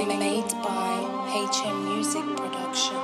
Made by HM Music Production.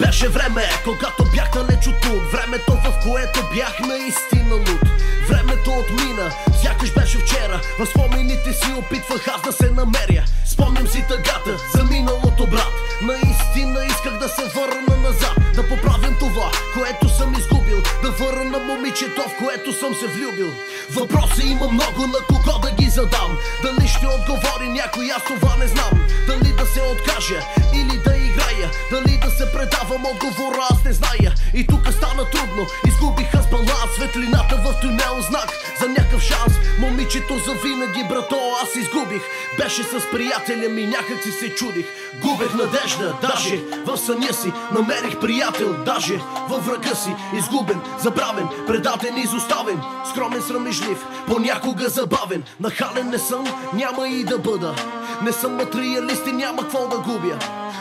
Беше време, когато бях далеч от тук. Времето, в което бях наистина луд. Времето отмина, сякаш беше вчера. В спомените си опитвах аз да се намеря. Спомням си тъгата за миналото, брат. Наистина исках да се върна назад, да поправям това, което съм изгубил, да върна момичето, в което съм се влюбил. Въпроси има много, на кого да ги задам. Дали ще отговори някой, аз това не знам. Дали да се откажа или да играя, дали да се предавам, отговора аз не зная. И тук стана трудно, изгубих аз баланс. Светлината в тунел, знак за някакъв шанс. Момичето завинаги, брато, аз изгубих. Беше с приятеля ми, някак си се чудих. Губех надежда, даже в съня си. Намерих приятел, даже във врага си. Изгубен, забравен, предаден, изоставен. Скромен, срамежлив, понякога забавен. Нахален не съм, няма и да бъда. Не съм материалист и няма какво да губя.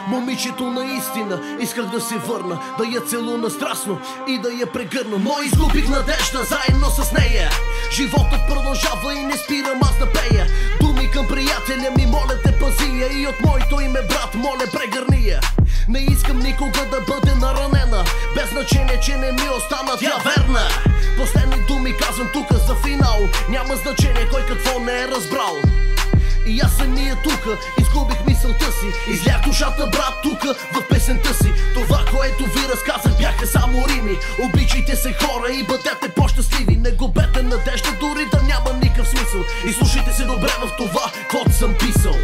Момичето наистина исках да се върна, да я целуна страстно и да я прегърна. Но изгубих надежда заедно с нея. Животът продължава и не спирам аз да пея. Думи към приятеля ми, моля те пази я. И от моето име, брат, моля прегърни я. Не искам никога да бъде наранена, без значение, че не ми остана тя верна. Последни думи казвам тука за финал. Няма значение кой какво не е разбрал. И аз самия тука изгубих мисълта си. Излях душата, брат, тука в песента си. Това, което ви разказах, бяха само рими. Обичайте се, хора, и бъдете по-щастливи. Не губете надежда, дори да няма никакъв смисъл. И слушайте се добре в това, което съм писал.